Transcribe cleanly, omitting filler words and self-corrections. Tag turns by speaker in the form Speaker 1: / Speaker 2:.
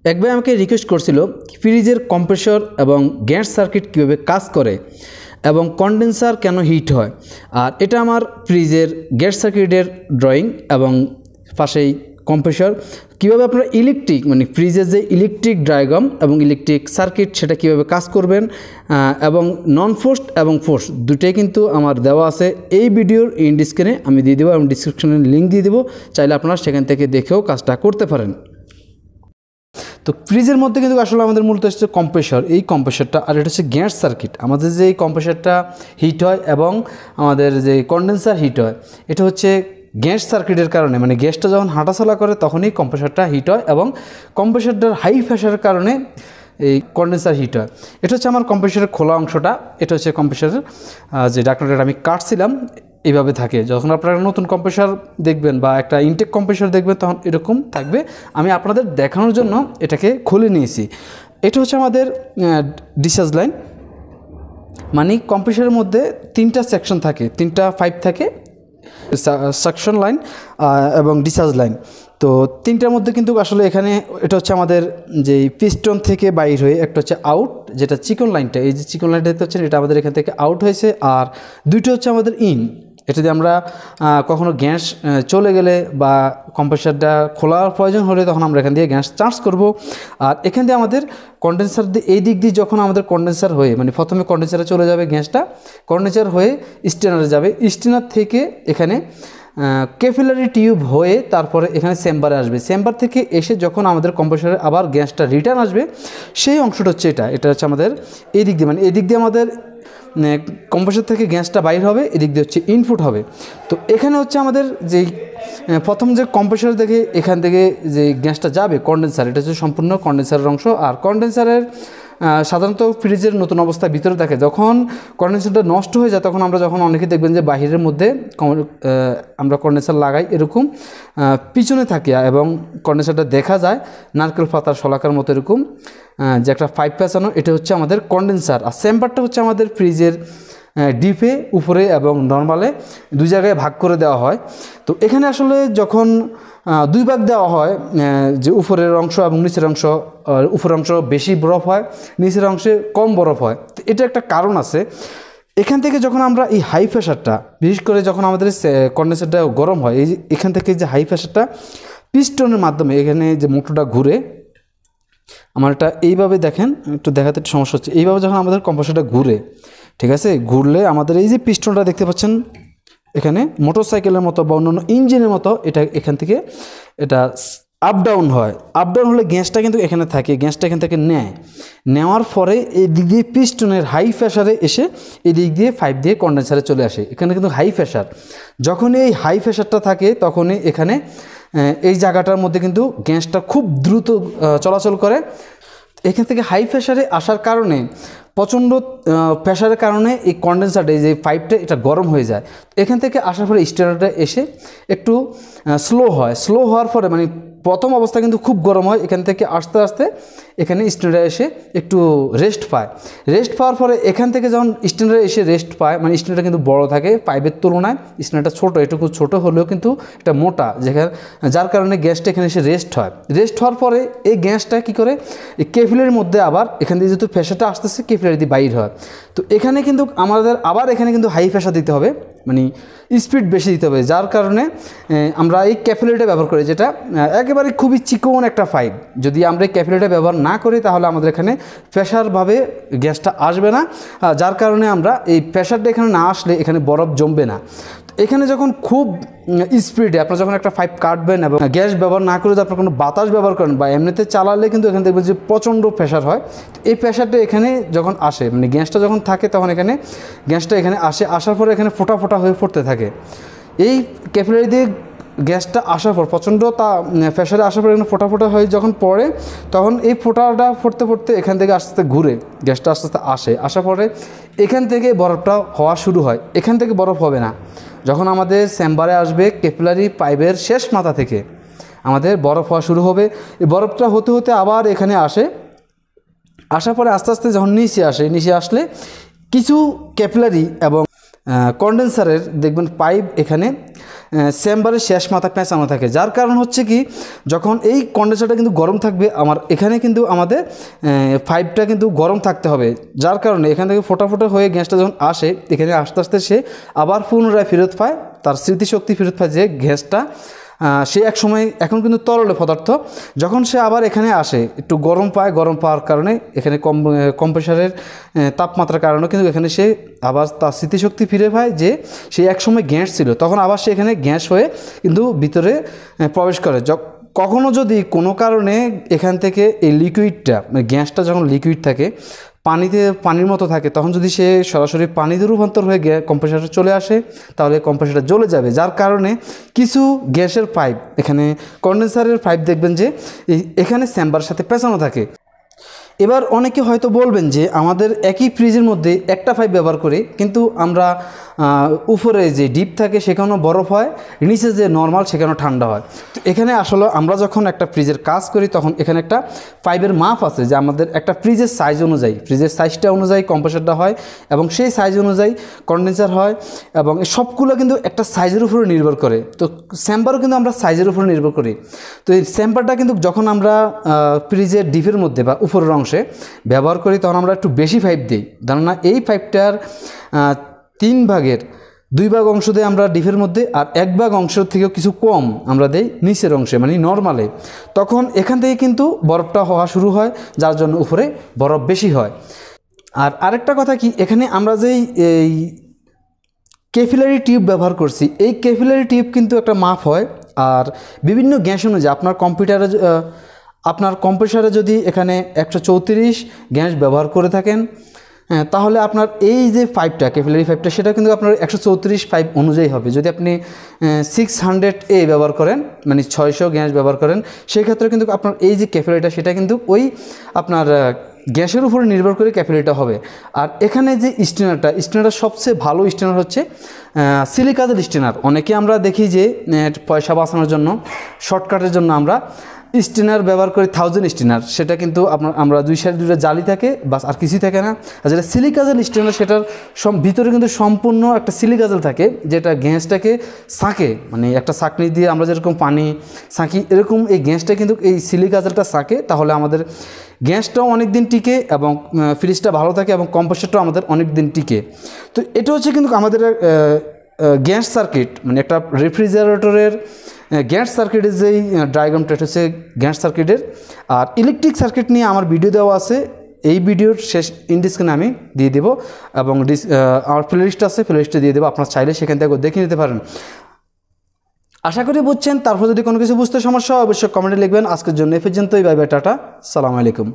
Speaker 1: এক ভাই আমাকে রিকোয়েস্ট করছিল ফ্রিজের কম্প্রেসর এবং গ্যাস সার্কিট কীভাবে কাজ করে এবং কন্ডেন্সার কেন হিট হয়। আর এটা আমার ফ্রিজের গ্যাস সার্কিটের ড্রয়িং এবং পাশেই কম্প্রেসর। কীভাবে আপনারা ইলেকট্রিক মানে ফ্রিজের যে ইলেকট্রিক ডায়াগ্রাম এবং ইলেকট্রিক সার্কিট সেটা কীভাবে কাজ করবেন এবং নন ফোর্সড এবং ফোর্স দুটোই কিন্তু আমার দেওয়া আছে এই ভিডিওর ইন স্ক্রিনে আমি দিয়ে দেবো এবং ডিসক্রিপশনে লিঙ্ক দিয়ে দেবো, চাইলে আপনারা সেখান থেকে দেখেও কাজটা করতে পারেন। তো ফ্রিজের মধ্যে কিন্তু আসলে আমাদের মূলত হচ্ছে কম্প্রেসর, এই কম্প্রেসরটা, আর এটা হচ্ছে গ্যাস সার্কিট। আমাদের যে এই কম্প্রেসরটা হিট হয় এবং আমাদের যে কন্ডেন্সার হিট হয়, এটা হচ্ছে গ্যাস সার্কিটের কারণে, মানে গ্যাসটা যখন হাঁটাচলা করে তখনই কম্প্রেসরটা হিট হয় এবং কম্প্রেসরটার হাই প্রেশারের কারণে এই কন্ডেন্সার হিট হয়। এটা হচ্ছে আমার কম্প্রেসরের খোলা অংশটা, এটা হচ্ছে কম্প্রেসরের যে ঢাকনাটা আমি কাটছিলাম এইভাবে থাকে। যখন আপনারা নতুন কম্প্রেসর দেখবেন বা একটা ইনটেক কম্প্রেসর দেখবেন তখন এরকম থাকবে। আমি আপনাদের দেখানোর জন্য এটাকে খুলে নিয়েছি। এটা হচ্ছে আমাদের ডিসচার্জ লাইন, মানে কম্প্রেসরের মধ্যে তিনটা সেকশন থাকে, তিনটা পাইপ থাকে, সাকশন লাইন এবং ডিসচার্জ লাইন। তো তিনটার মধ্যে কিন্তু আসলে এখানে এটা হচ্ছে আমাদের যে পিস্টন থেকে বাইর হয়ে একটা হচ্ছে আউট, যেটা চিকন লাইনটা, এই যে চিকন লাইনটা দেখতে পাচ্ছেন এটা আমাদের এখান থেকে আউট হয়েছে। আর দুইটা হচ্ছে আমাদের ইন, এটা দিয়ে আমরা কখনো গ্যাস চলে গেলে বা কম্প্রেসরটা খোলার প্রয়োজন হলে তখন আমরা এখান দিয়ে গ্যাস চার্জ করব। আর এখান দিয়ে আমাদের কন্ডেন্সার দিয়ে এই দিক দিয়ে যখন আমাদের কন্ডেন্সার হয়ে, মানে প্রথমে কন্ডেন্সারে চলে যাবে গ্যাসটা, কন্ডেন্সার হয়ে স্টেনারে যাবে, স্টেনার থেকে এখানে ক্যাপিলারি টিউব হয়ে তারপরে এখানে চেম্বারে আসবে, চেম্বার থেকে এসে যখন আমাদের কম্প্রেসরে আবার গ্যাসটা রিটার্ন আসবে সেই অংশটা হচ্ছে এটা হচ্ছে আমাদের এই দিক দিয়ে, মানে এই দিক দিয়ে আমাদের কম্প্রেসর থেকে গ্যাসটা বাইর হবে, এদিক দিয়ে হচ্ছে ইনপুট হবে। তো এখানে হচ্ছে আমাদের যেই প্রথম যে কম্প্রেসর থেকে এখান থেকে যে গ্যাসটা যাবে কন্ডেন্সার, এটা হচ্ছে সম্পূর্ণ কন্ডেন্সারের অংশ। আর কন্ডেন্সারের সাধারণত ফ্রিজের নতুন অবস্থায় ভিতরে থাকে, যখন কন্ডেন্সারটা নষ্ট হয়ে যায় তখন আমরা যখন অনেকে দেখবেন যে বাহিরের মধ্যে আমরা কন্ডেন্সার লাগাই এরকম পিছনে থাকে এবং কন্ডেন্সারটা দেখা যায় নারকেল পাতার শলাকার মতো এরকম যে একটা পাইপ পেঁচানো, এটা হচ্ছে আমাদের কন্ডেন্সার। আর চেম্বারটা হচ্ছে আমাদের ফ্রিজের ডিপে উপরে এবং নর্মালে দুই জায়গায় ভাগ করে দেওয়া হয়। তো এখানে আসলে যখন দুই ভাগ দেওয়া হয়, যে উপরের অংশ এবং নিচের অংশ, উপরের অংশ বেশি বরফ হয়, নিচের অংশে কম বরফ হয়। তো এটা একটা কারণ আছে। এখান থেকে যখন আমরা এই হাই প্রেশারটা, বিশেষ করে যখন আমাদের কন্ডেন্সারটা গরম হয়, এই যে এখান থেকে যে হাই প্রেশারটা পিস্টনের মাধ্যমে এখানে যে মোটরটা ঘুরে, আমার এটা এইভাবে দেখেন, একটু দেখাতে একটু সমস্যা হচ্ছে, এইভাবে যখন আমাদের কম্প্রেসরটা ঘুরে, ঠিক আছে, ঘুরলে আমাদের এই যে পিস্টনটা দেখতে পাচ্ছেন এখানে মোটর সাইকেলের মতো বা অন্যান্য ইঞ্জিনের মতো, এটা এখান থেকে এটা আপ ডাউন হয়। আপ ডাউন হলে গ্যাসটা কিন্তু এখানে থাকে, গ্যাসটা এখান থেকে নেওয়ার পরে এই দিক দিয়ে পিস্টনের হাই প্রেশারে এসে এই দিক দিয়ে পাইপ দিয়ে কন্ডেন্সারে চলে আসে। এখানে কিন্তু হাই প্রেশার, যখন এই হাই প্রেশারটা থাকে তখনই এখানে এই জায়গাটার মধ্যে কিন্তু গ্যাসটা খুব দ্রুত চলাচল করে। এখান থেকে হাই প্রেশারে আসার কারণে, প্রচণ্ড প্রেশারের কারণে এই কন্ডেন্সারটা, এই যে পাইপটা, এটা গরম হয়ে যায়। এখান থেকে আসার পরে স্টেনারটা এসে একটু স্লো হয়, স্লো হওয়ার পরে মানে প্রথম অবস্থা কিন্তু খুব গরম হয়, এখান থেকে আস্তে আস্তে এখানে স্টেনারে এসে একটু রেস্ট পায়। রেস্ট পাওয়ার পরে এখান থেকে যখন স্টেনারে এসে রেস্ট পায়, মানে স্টেনারটা কিন্তু বড় থাকে পাইপের তুলনায়, স্টেনারটা ছোটো, এটুকু ছোটো হলেও কিন্তু এটা মোটা, যার কারণে গ্যাসটা এখানে এসে রেস্ট হয়। রেস্ট হওয়ার পরে এই গ্যাসটা কী করে এই ক্যাপিলারির মধ্যে আবার এখান দিয়ে যেহেতু প্রেশারটা আসতেছে ক্যাপিলারি দিয়ে বাইর হয়। তো এখানে কিন্তু আমাদের আবার এখানে কিন্তু হাই প্রেশার দিতে হবে, মানে স্পিড বেশি দিতে হবে, যার কারণে আমরা এই ক্যাপিলারিটা ব্যবহার করি, যেটা একেবারে খুবই চিকন একটা পাইপ। যদি আমরা এই ক্যাপিলারিটা ব্যবহার না করি তাহলে আমাদের এখানে প্রেশারভাবে গ্যাসটা আসবে না, যার কারণে আমরা এই প্রেশারটা এখানে না আসলে এখানে বরফ জমবে না। এখানে যখন খুব স্পিডে আপনারা যখন একটা পাইপ কাটবেন এবং গ্যাস ব্যবহার না করে যদি আপনারা কোনো বাতাস ব্যবহার করেন বা এমনিতে চালালে কিন্তু এখানে দেখবেন যে প্রচণ্ড প্রেশার হয়। এই প্রেশারটা এখানে যখন আসে, মানে গ্যাসটা যখন থাকে তখন এখানে গ্যাসটা এখানে আসার পরে এখানে ফোঁটা ফোঁটা হয়ে পড়তে থাকে। এই ক্যাপিলারি দিয়ে গ্যাসটা আসার পর প্রচণ্ড প্রেশারে আসার পর এখানে ফোঁটা ফোঁটা হয়ে যখন পড়ে, তখন এই ফোঁটাটা পড়তে পড়তে এখান থেকে আস্তে আস্তে ঘুরে গ্যাসটা আস্তে আস্তে আসার পরে এখান থেকে বরফটা হওয়া শুরু হয়। এখান থেকে বরফ হবে না, যখন আমাদের চেম্বারে আসবে ক্যাপিলারি পাইপের শেষ মাথা থেকে আমাদের বরফ হওয়া শুরু হবে। এই বরফটা হতে হতে আবার এখানে আসে, আসার পরে আস্তে আস্তে যখন নিচে আসলে কিছু ক্যাপিলারি এবং কন্ডেন্সারের দেখবেন পাইপ এখানে চেম্বারের শেষ মাথা পেঁচানো থাকে, যার কারণ হচ্ছে কি যখন এই কন্ডেন্সারটা কিন্তু গরম থাকবে আমার এখানে কিন্তু আমাদের পাইপটা কিন্তু গরম থাকতে হবে, যার কারণে এখান থেকে ফোটা ফোটা হয়ে গ্যাসটা যখন আসে এখানে আস্তে আস্তে সে আবার পুনরায় ফেরত পায়, তার স্মৃতিশক্তি ফেরত পায় যে গ্যাসটা সে এক সময় এখন কিন্তু তরল পদার্থ, যখন সে আবার এখানে আসে একটু গরম পায়, গরম পাওয়ার কারণে এখানে কম্প্রেসারের তাপমাত্রার কারণে কিন্তু এখানে সে আবার তার স্মৃতিশক্তি ফিরে পায় যে সে এক সময় গ্যাস ছিল, তখন আবার সে এখানে গ্যাস হয়ে কিন্তু ভিতরে প্রবেশ করে। কখনো যদি কোনো কারণে এখান থেকে এই লিকুইডটা মানে গ্যাসটা যখন লিকুইড থাকে পানির মতো থাকে, তখন যদি সে সরাসরি পানিতে রূপান্তর হয়ে কম্প্রেসারে চলে আসে তাহলে কম্প্রেসারটা জ্বলে যাবে, যার কারণে কিছু গ্যাসের পাইপ এখানে কন্ডেন্সারের পাইপ দেখবেন যে এখানে চেম্বারের সাথে পেঁচানো থাকে। এবার অনেকে হয়তো বলবেন যে আমাদের একই ফ্রিজের মধ্যে একটা পাইপ ব্যবহার করি, কিন্তু আমরা উপরে যে ডিপ থাকে সেখানেও বরফ হয়, নিচে যে নর্মাল সেখানেও ঠান্ডা হয়। তো এখানে আসলে আমরা যখন একটা ফ্রিজের কাজ করি তখন এখানে একটা পাইপের মাপ আছে যে আমাদের একটা ফ্রিজের সাইজ অনুযায়ী, ফ্রিজের সাইজটা অনুযায়ী কম্প্রেসারটা হয় এবং সেই সাইজ অনুযায়ী কন্ডেন্সার হয়, এবং এই সবগুলো কিন্তু একটা সাইজের উপরে নির্ভর করে। তো চেম্বারও কিন্তু আমরা সাইজের উপরে নির্ভর করি। তো এই চেম্বারটা কিন্তু যখন আমরা ফ্রিজের ডিপের মধ্যে বা উপরের অংশে ব্যবহার করি তখন আমরা একটু বেশি পাইপ দিই, ধারণা এই পাইপটার 3 ভাগের 2 ভাগ অংশ দেয় আমরা ডিপের মধ্যে, আর 1 ভাগ অংশ থেকেও কিছু কম আমরা দেই নিচের অংশে মানে নর্মালে, তখন এখান থেকে কিন্তু বরফটা হওয়া শুরু হয়, যার জন্য উপরে বরফ বেশি হয়। আর আরেকটা কথা কি, এখানে আমরা যেই এই ক্যাপিলারি টিউব ব্যবহার করছি, এই ক্যাপিলারি টিউব কিন্তু একটা মাপ হয়, আর বিভিন্ন গ্যাস অনুযায়ী আপনার কম্প্রেসারে যদি এখানে 134 গ্যাস ব্যবহার করে থাকেন তাহলে আপনার এই যে পাইপটা ক্যাপিলারি পাইপটা সেটা কিন্তু আপনার 134 পাইপ অনুযায়ী হবে। যদি আপনি 600A ব্যবহার করেন মানে 600 গ্যাস ব্যবহার করেন, সেক্ষেত্রে কিন্তু আপনার এই যে ক্যাপিলারিটা সেটা কিন্তু ওই আপনার গ্যাসের উপরে নির্ভর করে ক্যাপিলারিটা হবে। আর এখানে যে স্টেনারটা সবচেয়ে ভালো স্টেনার হচ্ছে সিলিকাজের স্টেনার। অনেকে আমরা দেখি যে পয়সা বাঁচানোর জন্য শর্টকাটের জন্য আমরা স্টেনার ব্যবহার করি 1000 স্টেনার, সেটা কিন্তু আমরা 2 সাইডে 2টা জালি থাকে বাস, আর কিছুই থাকে না। আর যেটা সিলিকাজেল স্টেনার সেটার ভিতরে কিন্তু সম্পূর্ণ একটা সিলিকাজেল থাকে যেটা গ্যাসটাকে ছাঁকে, মানে একটা ছাঁকনি দিয়ে আমরা যেরকম পানি ছাঁকি এরকম এই গ্যাসটা কিন্তু এই সিলিকাজেলটা ছাঁকে, তাহলে আমাদের গ্যাসটাও অনেক দিন টিকে এবং ফ্রিজটা ভালো থাকে এবং কম্প্রেসারটাও আমাদের অনেক দিন টিকে। তো এটা হচ্ছে কিন্তু আমাদের গ্যাস সার্কিট, মানে একটা রেফ্রিজারেটরের গ্যাস সার্কিটের যেই ডায়াগ্রামটা হচ্ছে গ্যাস সার্কিটের। আর ইলেকট্রিক সার্কিট নিয়ে আমার ভিডিও দেওয়া আছে, এই ভিডিওর শেষ ইনডিসক্রিপশনে আমি দিয়ে দেবো, এবং আমার প্লেলিস্ট আছে, প্লেলিস্টে দিয়ে দেবো, আপনারা চাইলে সেখান থেকে দেখে নিতে পারেন। আশা করি বুঝছেন। তারপর যদি কোনো কিছু বুঝতে সমস্যা হয় অবশ্যই কমেন্টে লিখবেন। আজকের জন্য এ পর্যন্তই, বাই বাই, টাটা, সালাম আলাইকুম।